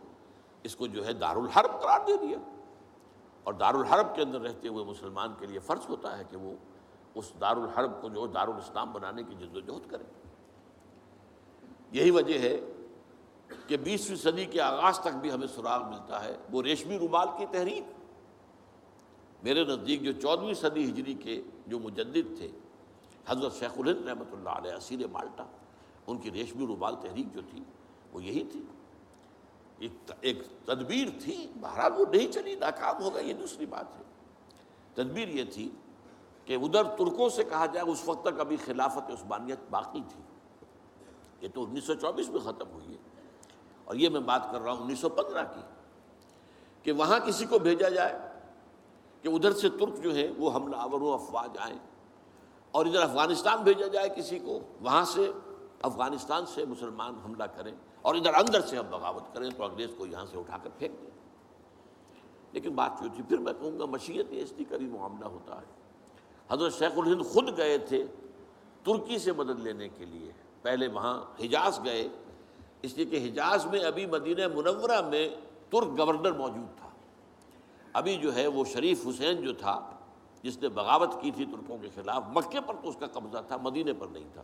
Speaker 2: اس کو جو ہے دارالحرب قرار دے دیا، اور دارالحرب کے اندر رہتے ہوئے مسلمان کے لیے فرض ہوتا ہے کہ وہ اس دارالحرب کو جو دارالاسلام بنانے کی جد و جہد کرے۔ یہی وجہ ہے کہ 20ویں صدی کے آغاز تک بھی ہمیں سراغ ملتا ہے وہ ریشمی رومال کی تحریک۔ میرے نزدیک جو 14ویں صدی ہجری کے جو مجدد تھے حضرت شیخ الہند رحمۃ اللہ علیہ اسیر مالٹا، ان کی ریشمی رومال تحریک جو تھی وہ یہی تھی، ایک تدبیر تھی، بہرحال وہ نہیں چلی، ناکام ہو گئی، یہ دوسری بات ہے۔ تدبیر یہ تھی کہ ادھر ترکوں سے کہا جائے اس وقت تک ابھی خلافت عثمانیت باقی تھی، یہ تو 1924 میں ختم ہوئی ہے، اور یہ میں بات کر رہا ہوں 1915 کی، کہ وہاں کسی کو بھیجا جائے کہ ادھر سے ترک جو ہے وہ حملہ آور و افواج آئیں، اور ادھر افغانستان بھیجا جائے کسی کو، وہاں سے افغانستان سے مسلمان حملہ کریں اور ادھر اندر سے ہم بغاوت کریں تو انگریز کو یہاں سے اٹھا کر پھینک دیں۔ لیکن بات جو تھی، پھر میں کہوں گا مشیت ایسی کری معاملہ ہوتا ہے۔ حضرت شیخ الہند خود گئے تھے ترکی سے مدد لینے کے لیے، پہلے وہاں حجاز گئے، اس لیے کہ حجاز میں ابھی مدینہ منورہ میں ترک گورنر موجود تھا، ابھی جو ہے وہ شریف حسین جو تھا جس نے بغاوت کی تھی ترکوں کے خلاف، مکے پر تو اس کا قبضہ تھا، مدینے پر نہیں تھا،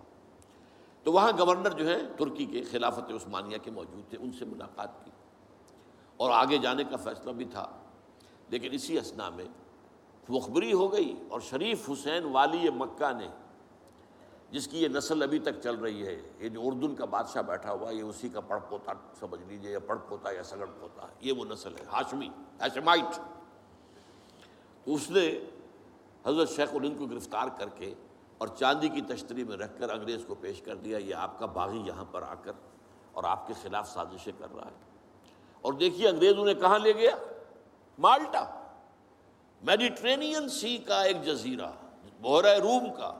Speaker 2: تو وہاں گورنر جو ہے ترکی کے خلافت عثمانیہ کے موجود تھے، ان سے ملاقات کی اور آگے جانے کا فیصلہ بھی تھا۔ لیکن اسی اثنا میں مخبری ہو گئی، اور شریف حسین والی مکہ نے، جس کی یہ نسل ابھی تک چل رہی ہے، یہ جو اردن کا بادشاہ بیٹھا ہوا ہے، یہ اسی کا پڑ پوتا سمجھ لیجئے، یا پڑ پوتا یا سگڑ پوتا، یہ وہ نسل ہے ہاشمی، ہاشمائٹ۔ اس نے حضرت شیخ الہند کو گرفتار کر کے اور چاندی کی تشتری میں رکھ کر انگریز کو پیش کر دیا، یہ آپ کا باغی یہاں پر آ کر اور آپ کے خلاف سازشیں کر رہا ہے۔ اور دیکھیے انگریز انہیں کہاں لے گیا، مالٹا، میڈیٹرینین سی کا ایک جزیرہ، بحیرہ روم کا۔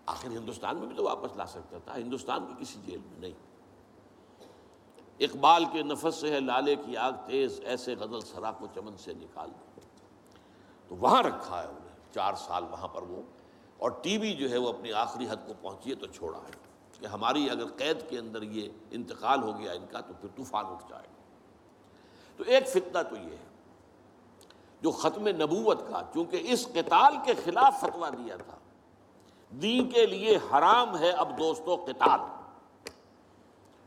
Speaker 2: آخر ہندوستان میں بھی تو واپس لا سکتا تھا، ہندوستان کی کسی جیل میں نہیں۔ اقبال کے نفس سے ہے لالے کی آگ تیز، ایسے غزل سرا کو چمن سے نکال دو، تو وہاں رکھا ہے انہیں 4 سال وہاں پر وہ، اور ٹی وی جو ہے وہ اپنی آخری حد کو پہنچی ہے تو چھوڑا ہے کہ ہماری اگر قید کے اندر یہ انتقال ہو گیا ان کا تو پھر طوفان اٹھ جائے گا۔ تو ایک فتنہ تو یہ ہے جو ختم نبوت کا، چونکہ اس قتال کے خلاف فتویٰ دیا تھا، دین کے لیے حرام ہے اب دوستو قتال،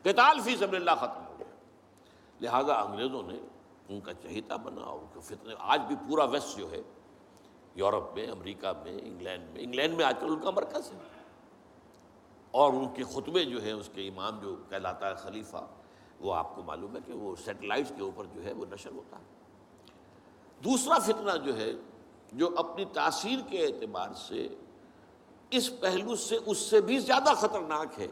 Speaker 2: قتال فی سبیل اللہ ختم ہو گیا، لہذا انگریزوں نے ان کا چہیتا بنا، ان کے فتنے آج بھی پورا ویسٹ جو ہے، یورپ میں، امریکہ میں، انگلینڈ میں آج کل ان کا مرکز ہے، اور ان کے خطبے جو ہیں اس کے امام جو کہلاتا ہے خلیفہ، وہ آپ کو معلوم ہے کہ وہ سیٹلائٹس کے اوپر جو ہے وہ نشر ہوتا ہے۔ دوسرا فتنہ جو ہے جو اپنی تاثیر کے اعتبار سے اس پہلو سے اس سے بھی زیادہ خطرناک ہے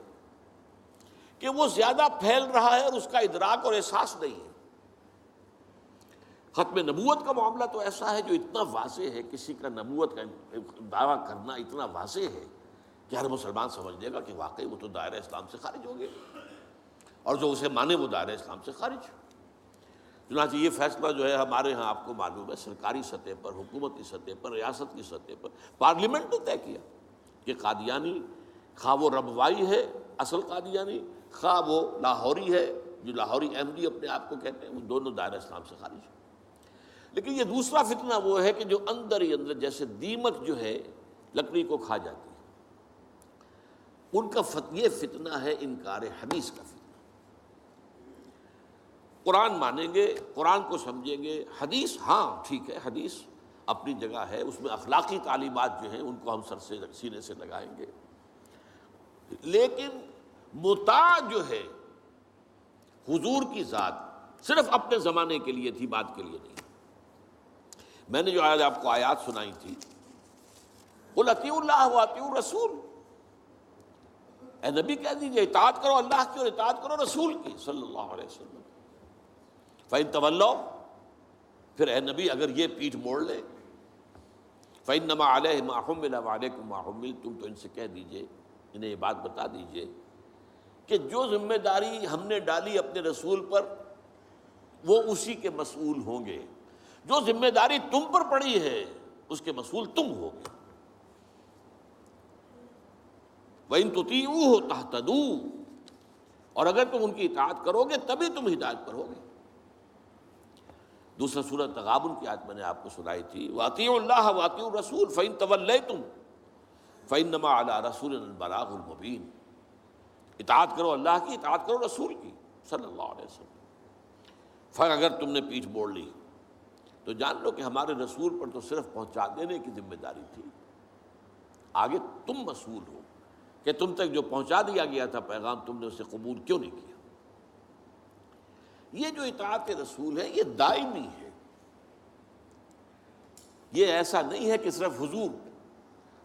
Speaker 2: کہ وہ زیادہ پھیل رہا ہے اور اس کا ادراک اور احساس نہیں ہے۔ ختم نبوت کا معاملہ تو ایسا ہے جو اتنا واضح ہے، کسی کا نبوت کا دعویٰ کرنا اتنا واضح ہے کہ ہر مسلمان سمجھ لے گا کہ واقعی وہ تو دائرہ اسلام سے خارج ہو گئے، اور جو اسے مانے وہ دائرہ اسلام سے خارج۔ چنانچہ یہ فیصلہ جو ہے ہمارے ہاں آپ کو معلوم ہے سرکاری سطح پر، حکومتی سطح پر، ریاست کی سطح پر، پارلیمنٹ نے طے کیا کہ قادیانی خواہ وہ ربوائی ہے اصل قادیانی، خواہ وہ لاہوری ہے جو لاہوری احمدی اپنے آپ کو کہتے ہیں، وہ دونوں دائرہ اسلام سے خارج ہیں۔ لیکن یہ دوسرا فتنہ وہ ہے کہ جو اندر ہی اندر جیسے دیمک جو ہے لکڑی کو کھا جاتی ہے، ان کا یہ فتنہ ہے انکار حدیث کا فتنہ۔ قرآن مانیں گے، قرآن کو سمجھیں گے، حدیث ہاں ٹھیک ہے، حدیث اپنی جگہ ہے، اس میں اخلاقی تعلیمات جو ہیں ان کو ہم سر سے سینے سے لگائیں گے، لیکن مطاع جو ہے حضور کی ذات صرف اپنے زمانے کے لیے تھی، بعد کے لیے نہیں۔ میں نے جو آج آپ کو آیات سنائی تھی، قل اطیعوا اللہ واطیعوا الرسول، اے نبی کہہ دیجیے اطاعت کرو اللہ کی اور اطاعت کرو رسول کی صلی اللہ علیہ وسلم۔ فَإِن تَوَلَّوْا، پھر اے نبی اگر یہ پیٹھ موڑ لے، فَإِنَّمَا عَلَيْهِ مَا حُمِّلَ وَعَلَيْكُمْ مَا حُمِّلْتُمْ، تو ان سے کہہ دیجیے، انہیں یہ بات بتا دیجیے کہ جو ذمہ داری ہم نے ڈالی اپنے رسول پر وہ اسی کے مسئول ہوں گے. جو ذمہ داری تم پر پڑی ہے اس کے مسئول تم ہوگے. وَإِن تُطِيعُوهُ تَهْتَدُوا، اور اگر تم ان کی اطاعت کرو گے تبھی تم ہدایت پر ہوگے. دوسرا سورۃ تغابن کی آیت میں نے آپ کو سنائی تھی، وَأَطِيعُوا اللَّهَ وَأَطِيعُوا الرَّسُولَ فَإِن تَوَلَّيْتُمْ فَإِنَّمَا عَلَىٰ رَسُولِنَا الْبَلَاغُ الْمُبِينُ. اطاعت کرو اللہ کی، اطاعت کرو رسول کی صلی اللہ علیہ وسلم. اگر تم نے پیٹھ موڑ لی تو جان لو کہ ہمارے رسول پر تو صرف پہنچا دینے کی ذمہ داری تھی، آگے تم مسئول ہو کہ تم تک جو پہنچا دیا گیا تھا پیغام تم نے اسے قبول کیوں نہیں کیا. یہ جو اطاعت رسول ہے یہ دائمی ہے، یہ ایسا نہیں ہے کہ صرف حضور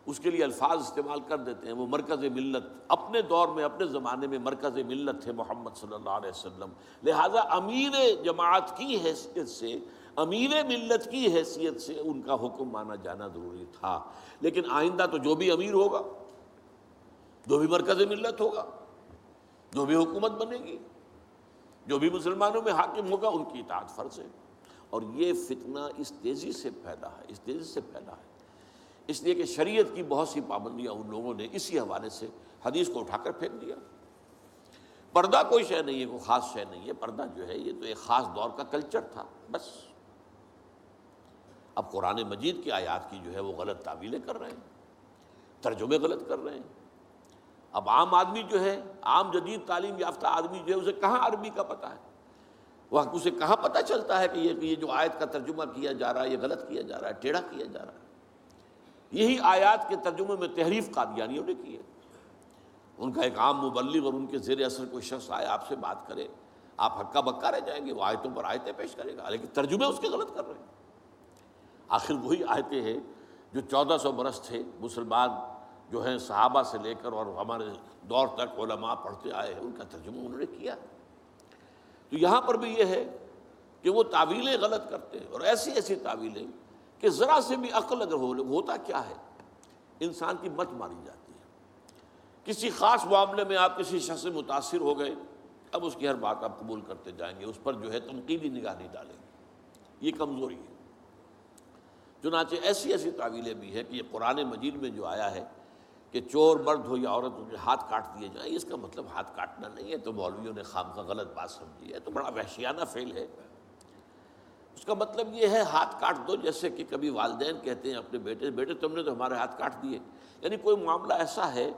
Speaker 2: اس کے لیے الفاظ استعمال کر دیتے ہیں. وہ مرکز ملت اپنے دور میں اپنے زمانے میں مرکز ملت تھے محمد صلی اللہ علیہ وسلم، لہٰذا امیر جماعت کی حیثیت سے، امیر ملت کی حیثیت سے ان کا حکم مانا جانا ضروری تھا. لیکن آئندہ تو جو بھی امیر ہوگا، جو بھی مرکز ملت ہوگا، جو بھی حکومت بنے گی، جو بھی مسلمانوں میں حاکم ہوگا، ان کی اطاعت فرض ہے. اور یہ فتنہ اس تیزی سے پھیلا ہے، اس لیے کہ شریعت کی بہت سی پابندیاں ان لوگوں نے اسی حوالے سے حدیث کو اٹھا کر پھینک دیا. پردہ کوئی شے نہیں ہے، کوئی خاص شے نہیں ہے. پردہ جو ہے یہ تو ایک خاص دور کا کلچر تھا بس. اب قرآن مجید کی آیات کی جو ہے وہ غلط تعویلیں کر رہے ہیں، ترجمے غلط کر رہے ہیں. اب عام آدمی جو ہے، عام جدید تعلیم یافتہ آدمی جو ہے، اسے کہاں عربی کا پتہ ہے؟ وہ اسے کہاں پتہ چلتا ہے کہ یہ جو آیت کا ترجمہ کیا جا رہا ہے یہ غلط کیا جا رہا ہے، ٹیڑھا کیا جا رہا ہے. یہی آیات کے ترجمے میں تحریف قادیانیوں نے کی ہے. ان کا ایک عام مبلغ اور ان کے زیر اثر کوئی شخص آئے آپ سے بات کرے، آپ ہکا بکا رہ جائیں گے. وہ آیتوں پر آیتیں پیش کرے گا لیکن ترجمے اس کے غلط کر رہے ہیں. آخر وہی آیتیں ہیں جو 1400 برس تھے مسلمان جو ہیں صحابہ سے لے کر اور ہمارے دور تک علماء پڑھتے آئے ہیں، ان کا ترجمہ انہوں نے کیا. تو یہاں پر بھی یہ ہے کہ وہ تعویلیں غلط کرتے ہیں، اور ایسی ایسی تعویلیں کہ ذرا سے بھی عقل اگر ہوتا کیا ہے، انسان کی مت ماری جاتی ہے. کسی خاص معاملے میں آپ کسی شخص سے متاثر ہو گئے، اب اس کی ہر بات آپ قبول کرتے جائیں گے، اس پر جو ہے تنقیدی نگاہ نہیں ڈالیں گے. یہ کمزوری ہے. چنانچہ ایسی ایسی تعویلیں بھی ہیں کہ یہ قرآن مجید میں جو آیا ہے کہ چور مرد ہو یا عورت ہو کے ہاتھ کاٹ دیے جائیں، اس کا مطلب ہاتھ کاٹنا نہیں ہے. تو مولویوں نے خامخواہ غلط بات سمجھی ہے، تو بڑا وحشیانہ فعل ہے. اس کا مطلب یہ ہے ہاتھ کاٹ دو، جیسے کہ کبھی والدین کہتے ہیں اپنے بیٹے تم نے تو ہمارے ہاتھ کاٹ دیے. یعنی کوئی معاملہ ایسا ہے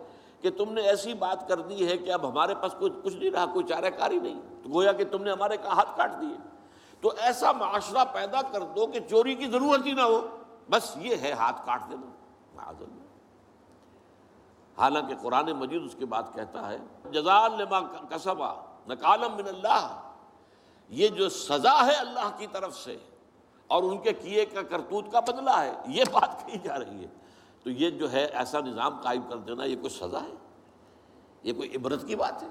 Speaker 2: کہ تم نے ایسی بات کر دی ہے کہ اب ہمارے پاس کچھ نہیں رہا، کوئی چارہ کاری نہیں، تو گویا کہ تم نے ہمارے ہاتھ کاٹ دیے. تو ایسا معاشرہ پیدا کر دو کہ چوری کی ضرورت ہی نہ ہو، بس یہ ہے ہاتھ کاٹ دینا. معاذ اللہ. حالانکہ قرآن مجید اس کے بعد کہتا ہے جزاء لما کسبا نکالا من اللہ، یہ جو سزا ہے اللہ کی طرف سے اور ان کے کیے کا کرتوت کا بدلہ ہے، یہ بات کہی جا رہی ہے. تو یہ جو ہے ایسا نظام قائم کر دینا، یہ کوئی سزا ہے؟ یہ کوئی عبرت کی بات ہے؟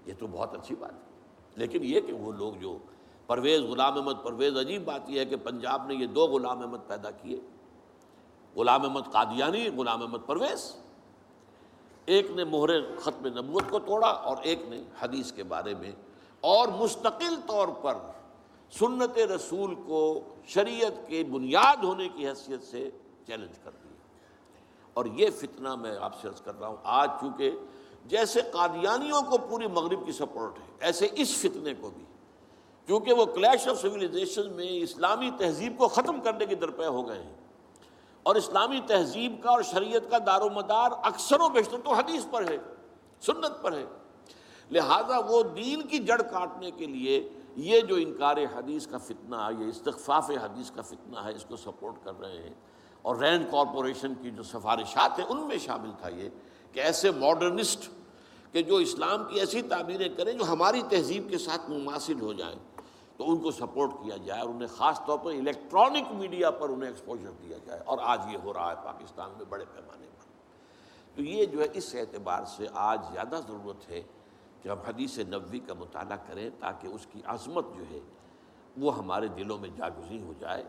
Speaker 2: یہ تو بہت اچھی بات ہے. لیکن یہ کہ وہ لوگ جو پرویز غلام احمد پرویز، عجیب بات یہ ہے کہ پنجاب نے یہ دو غلام احمد پیدا کیے، غلام احمد قادیانی، غلام احمد پرویز. ایک نے مہر ختم نبوت کو توڑا اور ایک نے حدیث کے بارے میں اور مستقل طور پر سنت رسول کو شریعت کے بنیاد ہونے کی حیثیت سے چیلنج کر دیا. اور یہ فتنہ میں آپ سے عرض کر رہا ہوں، آج چونکہ جیسے قادیانیوں کو پوری مغرب کی سپورٹ ہے، ایسے اس فتنے کو بھی، کیونکہ وہ کلیش آف سویلائزیشن میں اسلامی تہذیب کو ختم کرنے کے درپے ہو گئے ہیں، اور اسلامی تہذیب کا اور شریعت کا دار و مدار اکثر و بیشتر تو حدیث پر ہے، سنت پر ہے. لہذا وہ دین کی جڑ کاٹنے کے لیے یہ جو انکار حدیث کا فتنہ، یہ استخفاف حدیث کا فتنہ ہے، اس کو سپورٹ کر رہے ہیں. اور رینڈ کارپوریشن کی جو سفارشات ہیں ان میں شامل تھا یہ کہ ایسے ماڈرنسٹ کہ جو اسلام کی ایسی تعبیریں کریں جو ہماری تہذیب کے ساتھ مماثل ہو جائیں، تو ان کو سپورٹ کیا جائے اور انہیں خاص طور پر الیکٹرانک میڈیا پر انہیں ایکسپوجر دیا جائے. اور آج یہ ہو رہا ہے پاکستان میں بڑے پیمانے پر. تو یہ جو ہے اس اعتبار سے آج زیادہ ضرورت ہے کہ ہم حدیث نبوی کا مطالعہ کریں تاکہ اس کی عظمت جو ہے وہ ہمارے دلوں میں جاگزیں ہو جائے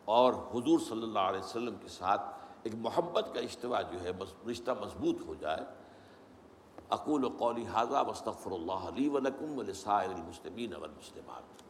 Speaker 2: اور حضور صلی اللہ علیہ وسلم کے ساتھ ایک محبت کا اشتوا جو ہے رشتہ مضبوط ہو جائے. اقول قولی ھذا واستغفر اللہ لی ولکم ولسائر المسلمین والمسلمات.